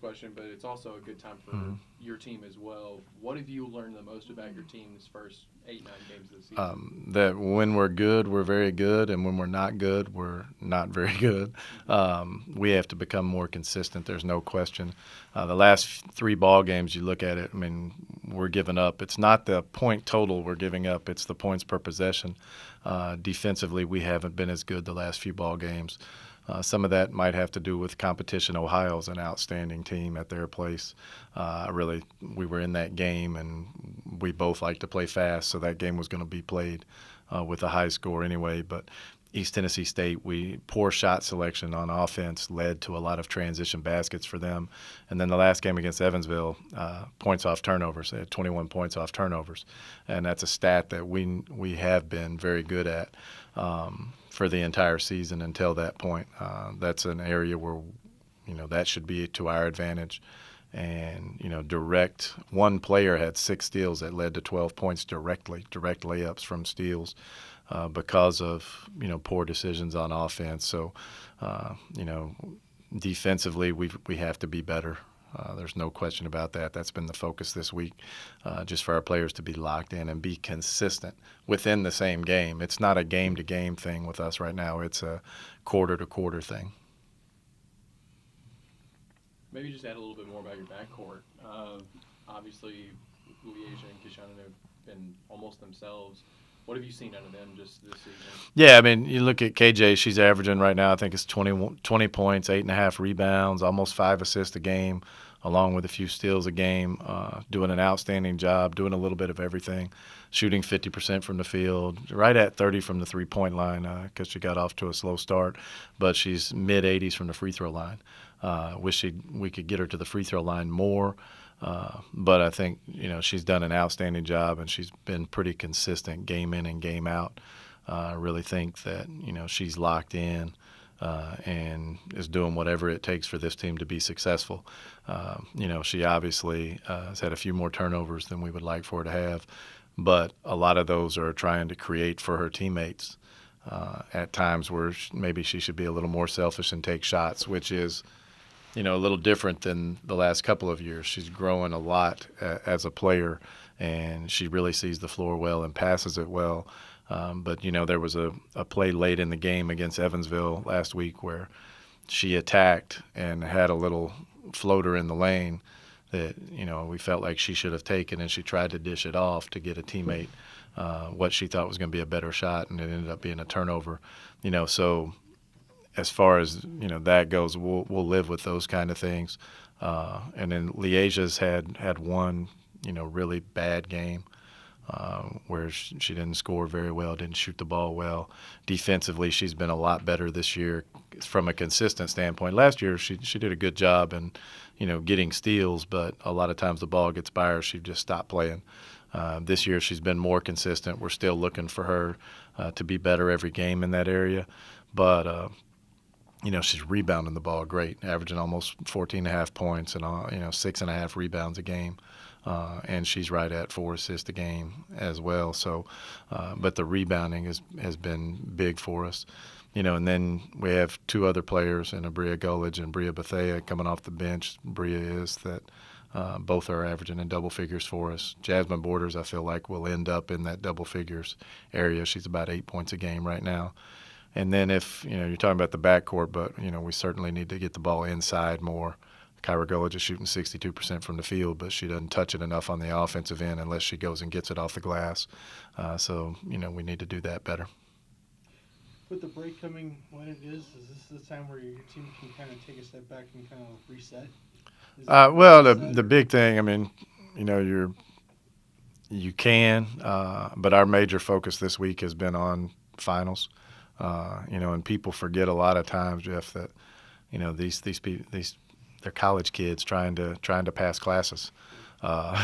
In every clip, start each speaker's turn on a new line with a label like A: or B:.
A: question, but it's also a good time for your team as well. What have you learned the most about your team this first 8-9 games of the season?
B: That when we're good, we're very good, and when we're not good, we're not very good. We have to become more consistent. There's no question. The last 3 ball games, you look at it. I mean, we're giving up. It's not the point total we're giving up; it's the points per possession. Defensively, we haven't been as good the last few ball games. Some of that might have to do with competition. Ohio's an outstanding team at their place. We were in that game, and we both like to play fast, so that game was going to be played with a high score anyway. But East Tennessee State, poor shot selection on offense led to a lot of transition baskets for them. And then the last game against Evansville, points off turnovers. They had 21 points off turnovers, and that's a stat that we have been very good at for the entire season until that point. That's an area where that should be to our advantage. And direct one player had 6 steals that led to 12 points direct layups from steals. Because of poor decisions on offense. So defensively we have to be better. There's no question about that. That's been the focus this week, just for our players to be locked in and be consistent within the same game. It's not a game-to-game thing with us right now. It's a quarter-to-quarter thing.
A: Maybe just add a little bit more about your backcourt. Obviously, Leasia and Kishana have been almost themselves. What have you seen out of them just this season?
B: Yeah, I mean, you look at KJ, she's averaging right now, I think it's 20 points, 8.5 rebounds, almost 5 assists a game, along with a few steals a game, doing an outstanding job, doing a little bit of everything, shooting 50% from the field, right at 30 from the three-point line because she got off to a slow start, but she's mid-80s from the free throw line. Wish we could get her to the free throw line more. But I think she's done an outstanding job, and she's been pretty consistent game in and game out. I really think that she's locked in and is doing whatever it takes for this team to be successful. She obviously has had a few more turnovers than we would like for her to have, but a lot of those are trying to create for her teammates at times where maybe she should be a little more selfish and take shots, which is a little different than the last couple of years. She's growing a lot as a player, and she really sees the floor well and passes it well. But there was a play late in the game against Evansville last week where she attacked and had a little floater in the lane that, we felt like she should have taken, and she tried to dish it off to get a teammate what she thought was going to be a better shot, and it ended up being a turnover. So as far as that goes, we'll live with those kind of things. And then Leasia's had one really bad game where she didn't score very well, didn't shoot the ball well. Defensively, she's been a lot better this year from a consistent standpoint. Last year, she did a good job in getting steals, but a lot of times the ball gets by her, she just stopped playing. This year, she's been more consistent. We're still looking for her to be better every game in that area, but she's rebounding the ball great, averaging almost 14.5 points and 6.5 rebounds a game. And she's right at 4 assists a game as well. So, but the rebounding has been big for us. And then we have 2 other players, in Bria Gulledge and Bria Bethea, coming off the bench. Bria is that both are averaging in double figures for us. Jasmine Borders, I feel like, will end up in that double figures area. She's about 8 points a game right now. And then if, you're talking about the backcourt, but, we certainly need to get the ball inside more. Kyra Gulledge is shooting 62% from the field, but she doesn't touch it enough on the offensive end unless she goes and gets it off the glass. So, we need to do that better.
C: With the break coming when it is this the time where your team can kind of take a step back and kind of reset?
B: Well, the big thing, I mean, you can, but our major focus this week has been on finals. And people forget a lot of times, Jeff, that these they're college kids trying to pass classes.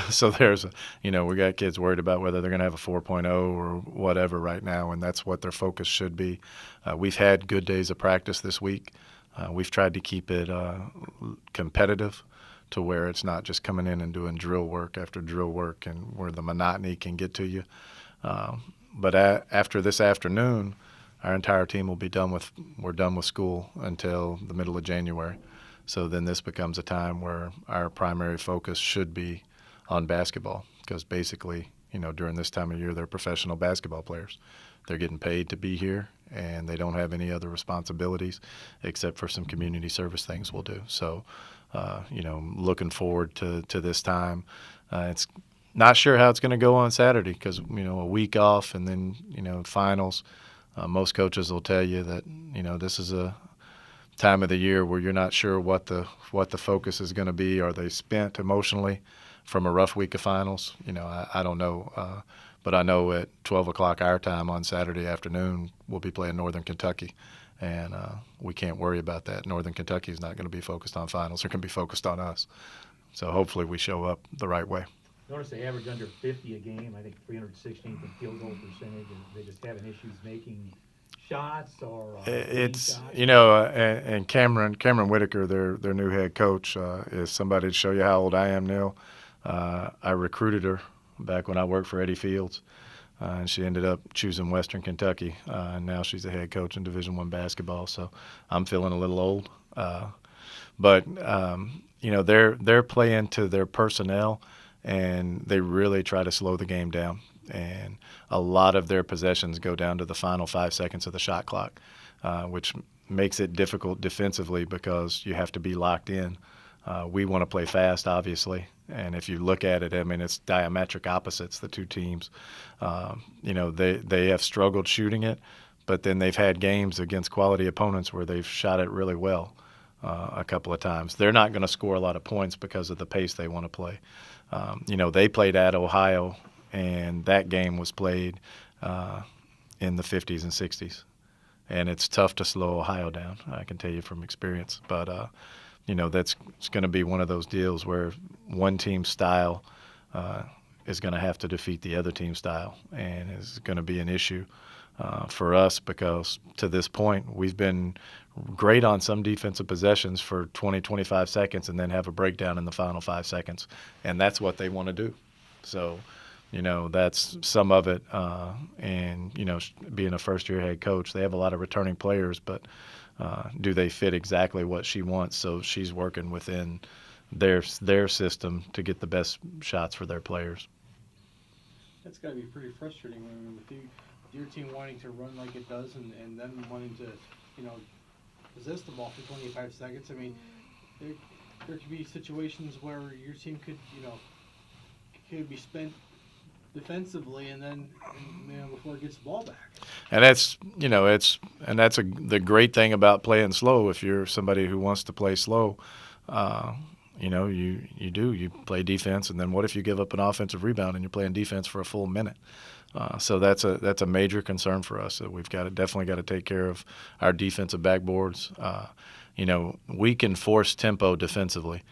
B: So there's we got kids worried about whether they're going to have a 4.0 or whatever right now, and that's what their focus should be. We've had good days of practice this week. We've tried to keep it competitive to where it's not just coming in and doing drill work after drill work and where the monotony can get to you. But after this afternoon, our entire team will be done with school until the middle of January. So then this becomes a time where our primary focus should be on basketball, because basically, during this time of year, they're professional basketball players. They're getting paid to be here, and they don't have any other responsibilities except for some community service things we'll do. So, looking forward to this time. It's not sure how it's going to go on Saturday because, a week off and then, finals. Most coaches will tell you that, this is a time of the year where you're not sure what the focus is going to be. Are they spent emotionally from a rough week of finals? I don't know. But I know at 12 o'clock our time on Saturday afternoon, we'll be playing Northern Kentucky. And we can't worry about that. Northern Kentucky is not going to be focused on finals. They're going to be focused on us. So hopefully we show up the right way.
D: Notice they average under 50 a game. I think 316th in field goal percentage. And they just having issues making shots or
B: it's
D: shots.
B: And Cameron Whitaker, their new head coach, is somebody to show you how old I am, Neil. I recruited her back when I worked for Eddie Fields, and she ended up choosing Western Kentucky, and now she's the head coach in Division I basketball. So I'm feeling a little old, but they're playing to their personnel, and they really try to slow the game down. And a lot of their possessions go down to the final 5 seconds of the shot clock, which makes it difficult defensively because you have to be locked in. We want to play fast, obviously, and if you look at it, it's diametric opposites, the two teams. They have struggled shooting it, but then they've had games against quality opponents where they've shot it really well a couple of times. They're not going to score a lot of points because of the pace they want to play. They played at Ohio, and that game was played in the 50s and 60s. And it's tough to slow Ohio down, I can tell you from experience. But, it's going to be one of those deals where one team's style is going to have to defeat the other team's style, and is going to be an issue for us because to this point we've been great on some defensive possessions for 20, 25 seconds and then have a breakdown in the final 5 seconds, and that's what they want to do. So, that's some of it. And, being a first-year head coach, they have a lot of returning players, but do they fit exactly what she wants? So she's working within their system to get the best shots for their players.
C: That's got to be pretty frustrating with your team wanting to run like it does and then wanting to, possess the ball for 25 seconds. There could be situations where your team could be spent defensively and then before it gets the ball back.
B: And that's the great thing about playing slow. If you're somebody who wants to play slow, you play defense, and then what if you give up an offensive rebound and you're playing defense for a full minute? So that's a major concern for us. So we've definitely got to take care of our defensive backboards. We can force tempo defensively.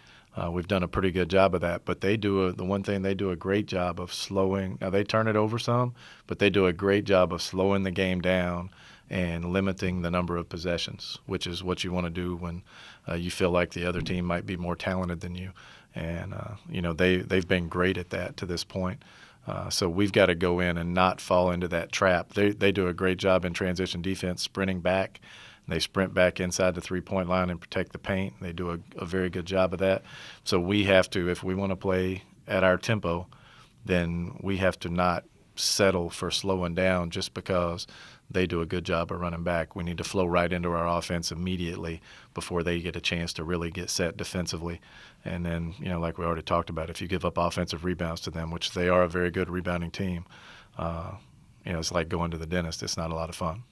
B: We've done a pretty good job of that, but the one thing they do a great job of slowing. Now they turn it over some, but they do a great job of slowing the game down and limiting the number of possessions, which is what you want to do when you feel like the other team might be more talented than you. And they've been great at that to this point. So we've got to go in and not fall into that trap. They do a great job in transition defense, sprinting back. They sprint back inside the three-point line and protect the paint. They do a very good job of that. So we have to, if we want to play at our tempo, then we have to not settle for slowing down just because they do a good job of running back. We need to flow right into our offense immediately before they get a chance to really get set defensively. And then, like we already talked about, if you give up offensive rebounds to them, which they are a very good rebounding team, it's like going to the dentist. It's not a lot of fun.